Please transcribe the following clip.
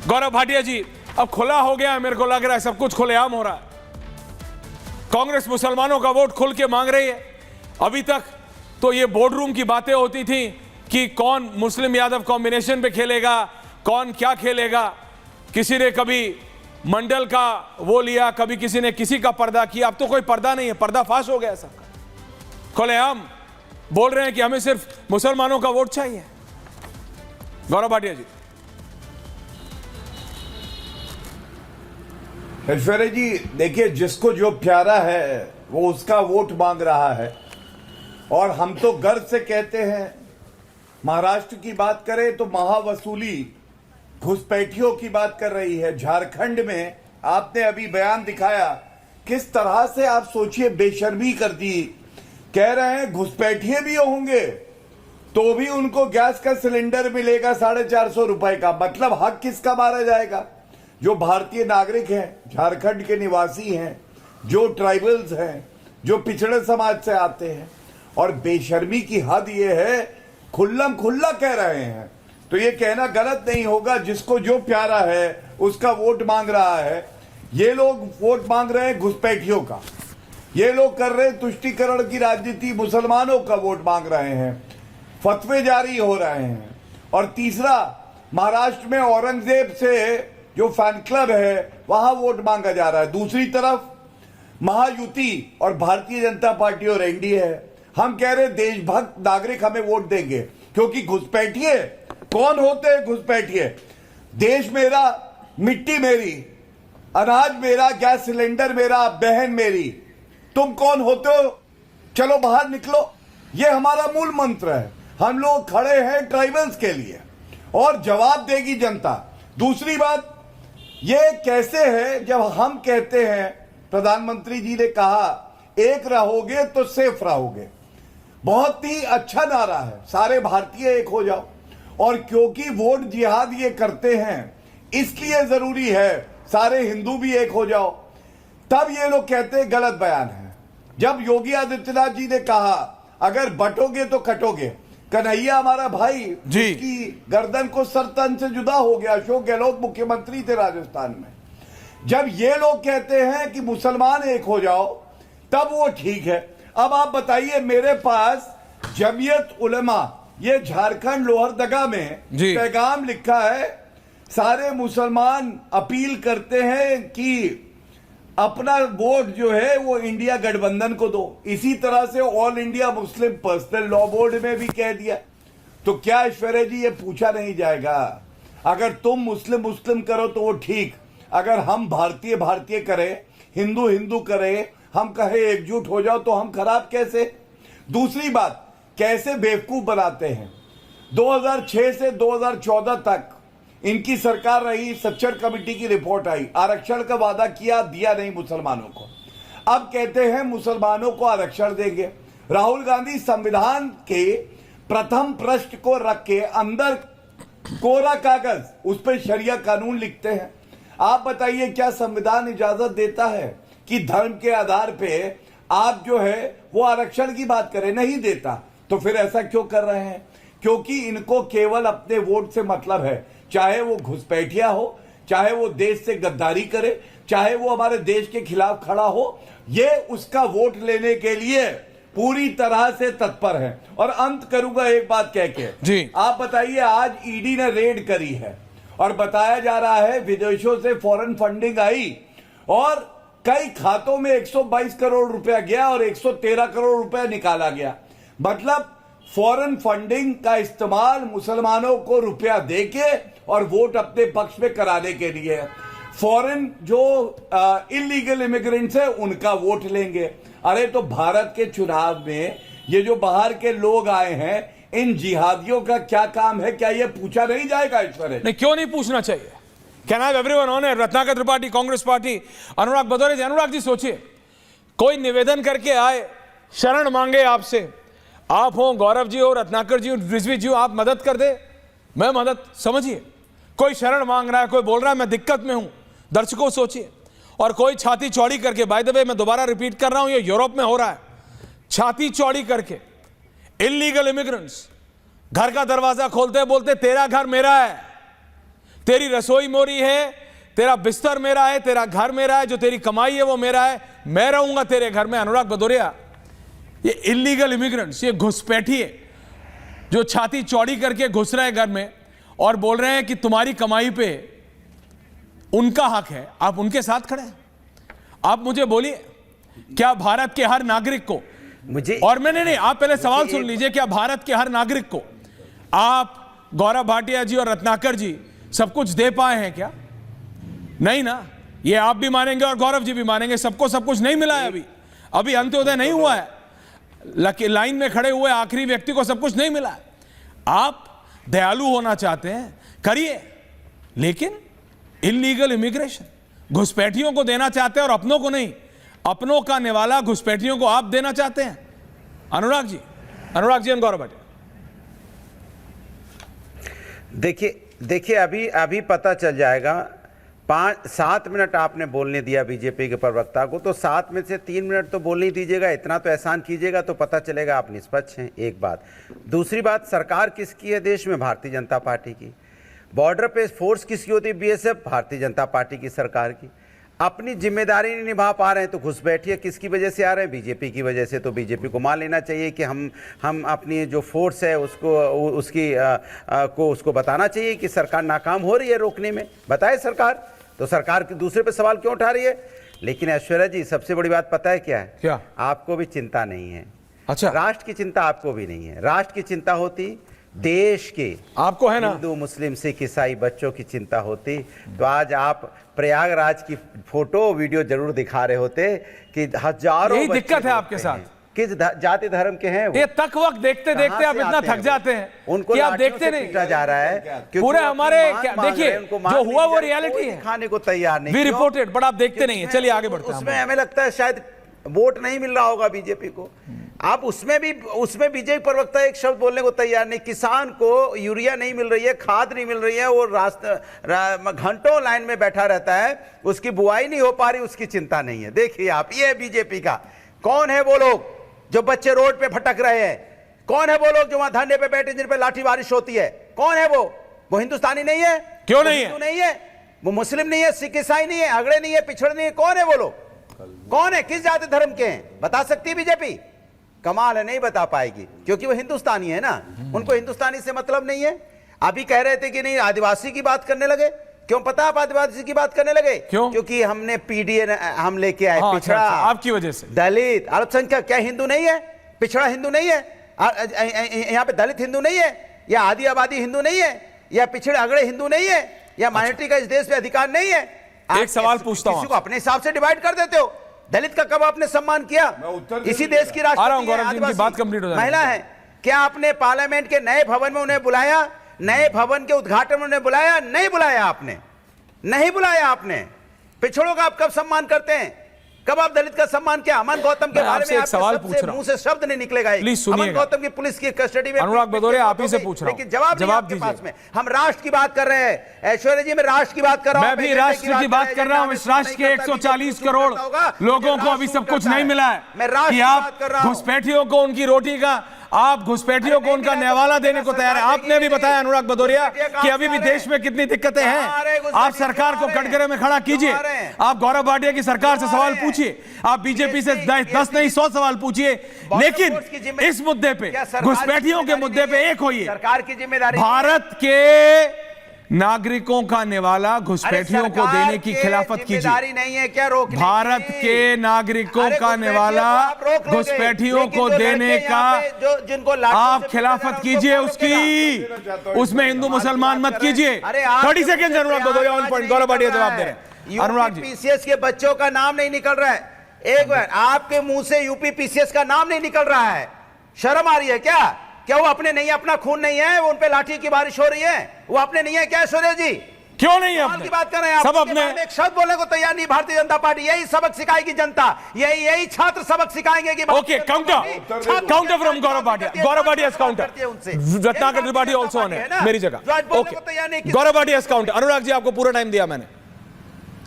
गौरव भाटिया जी, अब खुला हो गया है, मेरे को लग रहा है सब कुछ खुलेआम हो रहा है। कांग्रेस मुसलमानों का वोट खुल के मांग रही है। अभी तक तो ये बोर्ड रूम की बातें होती थी कि कौन मुस्लिम यादव कॉम्बिनेशन पे खेलेगा, कौन क्या खेलेगा। किसी ने कभी मंडल का वो लिया, कभी किसी ने किसी का पर्दा किया। अब तो कोई पर्दा नहीं है, पर्दाफाश हो गया सबका। खुलेआम बोल रहे हैं कि हमें सिर्फ मुसलमानों का वोट चाहिए। गौरव भाटिया जी। ऐश्वर्या जी, देखिए, जिसको जो प्यारा है वो उसका वोट मांग रहा है। और हम तो गर्व से कहते हैं, महाराष्ट्र की बात करें तो महावसूली घुसपैठियों की बात कर रही है। झारखंड में आपने अभी बयान दिखाया, किस तरह से आप सोचिए बेशर्मी कर दी। कह रहे हैं घुसपैठिए भी होंगे तो भी उनको गैस का सिलेंडर मिलेगा 450 रुपए का। मतलब हक किसका मारा जाएगा? जो भारतीय नागरिक हैं, झारखंड के निवासी हैं, जो ट्राइबल्स हैं, जो पिछड़े समाज से आते हैं। और बेशर्मी की हद ये है, खुल्लम खुल्ला कह रहे हैं। तो ये कहना गलत नहीं होगा, जिसको जो प्यारा है उसका वोट मांग रहा है। ये लोग वोट मांग रहे हैं घुसपैठियों का, ये लोग कर रहे हैं तुष्टीकरण की राजनीति, मुसलमानों का वोट मांग रहे हैं, फतवे जारी हो रहे हैं। और तीसरा, महाराष्ट्र में औरंगजेब से जो फैन क्लब है वहां वोट मांगा जा रहा है। दूसरी तरफ महायुति और भारतीय जनता पार्टी और एनडीए है। हम कह रहे देशभक्त नागरिक हमें वोट देंगे, क्योंकि घुसपैठिए कौन होते हैं? घुसपैठिए देश मेरा, मिट्टी मेरी, अनाज मेरा, गैस सिलेंडर मेरा, बहन मेरी। तुम कौन होते हो? चलो बाहर निकलो। ये हमारा मूल मंत्र है। हम लोग खड़े हैं ट्राइबल्स के लिए और जवाब देगी जनता। दूसरी बात, ये कैसे है जब हम कहते हैं, प्रधानमंत्री जी ने कहा एक रहोगे तो सेफ रहोगे। बहुत ही अच्छा नारा है, सारे भारतीय एक हो जाओ। और क्योंकि वोट जिहाद ये करते हैं, इसलिए जरूरी है सारे हिंदू भी एक हो जाओ। तब ये लोग कहते हैं गलत बयान है। जब योगी आदित्यनाथ जी ने कहा अगर बटोगे तो कटोगे, कन्हैया हमारा भाई, जिसकी गर्दन को सर तन से जुदा हो गया, अशोक गहलोत मुख्यमंत्री थे राजस्थान में। जब ये लोग कहते हैं कि मुसलमान एक हो जाओ, तब वो ठीक है। अब आप बताइए, मेरे पास जमीयत उलमा, ये झारखंड लोहरदगा में पैगाम लिखा है, सारे मुसलमान अपील करते हैं कि अपना वोट जो है वो इंडिया गठबंधन को दो। इसी तरह से all India Muslim personal law board में भी कह दिया। तो क्या ऐश्वर्या जी ये पूछा नहीं जाएगा, अगर तुम मुस्लिम मुस्लिम करो तो वो ठीक, अगर हम भारतीय भारतीय करें, हिंदू हिंदू करें, हम कहे एकजुट हो जाओ, तो हम खराब कैसे? दूसरी बात, कैसे बेवकूफ बनाते हैं। 2006 से 2014 तक इनकी सरकार रही, सच्चर कमेटी की रिपोर्ट आई, आरक्षण का वादा किया, दिया नहीं मुसलमानों को। अब कहते हैं मुसलमानों को आरक्षण देंगे। राहुल गांधी संविधान के प्रथम पृष्ठ को रख के अंदर कोरा कागज, उस पर शरिया कानून लिखते हैं। आप बताइए, क्या संविधान इजाजत देता है कि धर्म के आधार पे आप जो है वो आरक्षण की बात करें? नहीं देता। तो फिर ऐसा क्यों कर रहे हैं? क्योंकि इनको केवल अपने वोट से मतलब है। चाहे वो घुसपैठिया हो, चाहे वो देश से गद्दारी करे, चाहे वो हमारे देश के खिलाफ खड़ा हो, ये उसका वोट लेने के लिए पूरी तरह से तत्पर है। और अंत करूंगा एक बात कह के जी। आप बताइए, आज ईडी ने रेड करी है और बताया जा रहा है विदेशों से फॉरेन फंडिंग आई और कई खातों में 122 करोड़ रुपया गया और 113 करोड़ रुपया निकाला गया। मतलब फॉरेन फंडिंग का इस्तेमाल मुसलमानों को रुपया देके और वोट अपने पक्ष में कराने के लिए। फॉरेन जो इलीगल इमिग्रेंट्स है उनका वोट लेंगे। अरे तो भारत के चुनाव में ये जो बाहर के लोग आए हैं, इन जिहादियों का क्या काम है? क्या ये पूछा नहीं जाएगा? ऐश्वर्या नहीं, क्यों नहीं पूछना चाहिए? Can I have everyone on air? Ratnakar Tripathi, Congress party, Anurag Bhadauria ji. Anurag ji, सोचिए, कोई निवेदन करके आए, शरण मांगे आपसे, आप हो, गौरव जी हो, रत्नाकर जी हो, रिजवी जी हो, आप मदद कर दे, मैं मदद। समझिए, कोई शरण मांग रहा है, कोई बोल रहा है मैं दिक्कत में हूं, दर्शकों सोचिए। और कोई छाती चौड़ी करके, बाय द वे मैं दोबारा रिपीट कर रहा हूं, ये यूरोप में हो रहा है, छाती चौड़ी करके इलीगल इमिग्रेंट्स घर का दरवाजा खोलते बोलते तेरा घर मेरा है, तेरी रसोई मोरी है, तेरा बिस्तर मेरा है, तेरा घर मेरा है, जो तेरी कमाई है वो मेरा है, मैं रहूंगा तेरे घर में। अनुराग भदौरिया, ये इलीगल इमिग्रेंट्स, ये घुसपैठिए जो छाती चौड़ी करके घुस रहे हैं घर में और बोल रहे हैं कि तुम्हारी कमाई पे उनका हक है, आप उनके साथ खड़े हैं। आप मुझे बोलिए, क्या भारत के हर नागरिक को मुझे और मैंने नहीं, आप पहले सवाल सुन लीजिए, क्या भारत के हर नागरिक को आप गौरव भाटिया जी और रत्नाकर जी सब कुछ दे पाए हैं क्या? नहीं ना। ये आप भी मानेंगे और गौरव जी भी मानेंगे, सबको सब कुछ नहीं मिला है। अभी अंत्योदय नहीं हुआ है, लाइन में खड़े हुए आखिरी व्यक्ति को सब कुछ नहीं मिला है। आप दयालु होना चाहते हैं, करिए, लेकिन इलीगल इमिग्रेशन घुसपैठियों को देना चाहते हैं और अपनों को नहीं। अपनों का निवाला घुसपैठियों को आप देना चाहते हैं। अनुराग जी और गौरव भाटिया, देखिए अभी पता चल जाएगा। 5-7 मिनट आपने बोलने दिया बीजेपी के प्रवक्ता को, तो 7 में से 3 मिनट तो बोलने दीजिएगा। इतना तो एहसान कीजिएगा तो पता चलेगा आप निष्पक्ष हैं। एक बात। दूसरी बात, सरकार किसकी है देश में? भारतीय जनता पार्टी की। बॉर्डर पे फोर्स किसकी होती है? बीएसएफ, भारतीय जनता पार्टी की सरकार की। अपनी जिम्मेदारी नहीं निभा पा रहे हैं तो घुसपैठिए किसकी वजह से आ रहे हैं? बीजेपी की वजह से। तो बीजेपी को मान लेना चाहिए कि हम अपनी जो फोर्स है उसको बताना चाहिए कि सरकार नाकाम हो रही है रोकने में। बताए सरकार, तो सरकार के दूसरे पे सवाल क्यों उठा रही है? लेकिन ऐश्वर्या जी, सबसे बड़ी बात पता है क्या है? क्या? आपको भी चिंता नहीं है। अच्छा, राष्ट्र की चिंता आपको भी नहीं है। राष्ट्र की चिंता होती देश के, आपको है ना, हिंदू मुस्लिम सिख ईसाई बच्चों की चिंता होती तो आज आप प्रयागराज की फोटो वीडियो जरूर दिखा रहे होते कि हजारों यही बच्चे दिक्कत है रोते आपके साथ। हैं। किस जाति धर्म के हैं वो? ये तक वक्त देखते देखते आप इतना थक जाते हैं उनको कि आप लाठियों देखते से नहीं। पीटा जा रहा है क्योंकि पूरे वो अपनी हमारे मान क्या- मांग देखिए, रहे हैं, उनको मान जो नहीं हुआ वो दिया, रियलिटी कोई है। खाने को तैयार नहीं। वी क्यों? रिपोर्टेड, बट आप देखते नहीं है। चलिए आगे बढ़ते हैं। उसमें हमें लगता है शायद वोट नहीं मिल रहा होगा बीजेपी को। आप उसमें बीजेपी प्रवक्ता एक शब्द बोलने को तैयार नहीं। किसान को यूरिया नहीं मिल रही है, खाद नहीं मिल रही है, वो घंटों लाइन में बैठा रहता है, उसकी बुआई नहीं हो पा रही, उसकी चिंता नहीं है। देखिए आप, ये बीजेपी का कौन है वो लोग जो बच्चे रोड पे भटक रहे हैं? कौन है वो लोग जो वहां धरने पे बैठे जिन पे लाठी बारिश होती है? कौन है वो हिंदुस्तानी नहीं है? क्यों वो नहीं है? हिंदू नहीं है, वो मुस्लिम नहीं है, सिख ईसाई नहीं है, अगड़े नहीं है, पिछड़े नहीं है। कौन है वो लोग? कौन है? किस जाति धर्म के हैं? बता सकती है बीजेपी? कमाल है, नहीं बता पाएगी क्योंकि वो हिंदुस्तानी है ना। उनको हिंदुस्तानी से मतलब नहीं है। अभी कह रहे थे कि नहीं आदिवासी की बात करने लगे। क्यों पता आप आदिवासी की बात करने लगे? क्यों? क्योंकि हमने पीडीए हम लेके आए। हाँ, पिछड़ा, अच्छा, आपकी वजह से। दलित, अल्पसंख्यक क्या हिंदू नहीं है? पिछड़ा हिंदू नहीं है? यहाँ पे दलित हिंदू नहीं है? या आदि आबादी हिंदू नहीं है? या पिछड़े अगड़े हिंदू नहीं है? या माइनॉरिटी का इस देश पे अधिकार नहीं है? एक सवाल पूछता हूं किसी को अपने हिसाब से डिवाइड कर देते हो। दलित का कब आपने सम्मान किया? इसी देश की आ रहा हूं राष्ट्रपति गौरव है, जी, इनकी आदिवासी बात कंप्लीट हो जाने महिला है। क्या आपने पार्लियामेंट के नए भवन में उन्हें बुलाया? नए भवन के उद्घाटन में उन्हें बुलाया? नहीं बुलाया आपने, नहीं बुलाया आपने। पिछड़ों का आप कब सम्मान करते हैं? कब आप दलित का सम्मान किया? अमन गौतम के मैं बारे आपसे में एक आपके सवाल सबसे पूछ रहा हूं। मुंह से शब्द नहीं निकलेगा। प्लीज अमन सुनिएगा। गौतम की पुलिस की कस्टडी में अनुराग भदौरिया, आप ही से पूछ रहा हूं। लेकिन जवाब नहीं जवाब आपके दीजिए। पास में। हम राष्ट्र की बात कर रहे हैं ऐश्वर्या जी, मैं राष्ट्र की बात कर रहा हूं। मैं भी राष्ट्र की बात कर रहा हूं। इस राष्ट्र के 140 करोड़ लोगों को अभी सब कुछ नहीं मिला है कि आप घुसपैठियों को उनकी रोटी का, आप घुसपैठियों को उनका नेवाला देने को तैयार है। आपने भी बताया अनुराग भदौरिया कि अभी भी देश में कितनी दिक्कतें हैं। आप सरकार को कटघरे में खड़ा कीजिए। आप गौरव भाटिया की सरकार से सवाल पूछिए। आप बीजेपी से 10 नहीं 100 सवाल पूछिए, लेकिन इस मुद्दे पे, घुसपैठियों के मुद्दे पे एक होइए। सरकार की जिम्मेदारी भारत के नागरिकों का निवाला घुसपैठियों को देने की खिलाफत कीजिए। नहीं है क्या रोकने भारत की? के नागरिकों अरे का निवाला आप रोक लोगे। घुसपैठियों लेकिन को जो देने लड़के का यहाँ पे जिनको लाठियों आप से खिलाफत पीटा जा कीजिए रहा है, उसकी। उसको उसमें हिंदू मुसलमान मत कीजिए। अरे आप 30 second Anurag Bhadauria on point. Gaurav Bhatia जवाब दे रहे हैं। अनुराग जी, पीसीएस के बच्चों का नाम नहीं निकल रहा है। एक बार आपके मुंह से यूपी पीसीएस का नाम नहीं निकल रहा है। शर्म आ रही है क्या? क्या वो अपने नहीं है? अपना खून नहीं है? वो उनपे लाठी की बारिश हो रही है, वो अपने नहीं है क्या ऐश्वर्या जी? क्यों नहीं है कमाल अपने? की बात कर रहे हैं आप। सब उसके अपने बारे में एक शब्द बोलने को तैयार नहीं भारतीय जनता पार्टी। यही सबक सिखाएगी जनता, यही छात्र सबक सिखाएंगे कि okay, counter from Gaurav Bhatia. Gaurav Bhatia counter, Ratnakar Tripathi also on है मेरी जगह। Okay, Gaurav Bhatia counter. अनुराग जी, आपको पूरा टाइम दिया मैंने।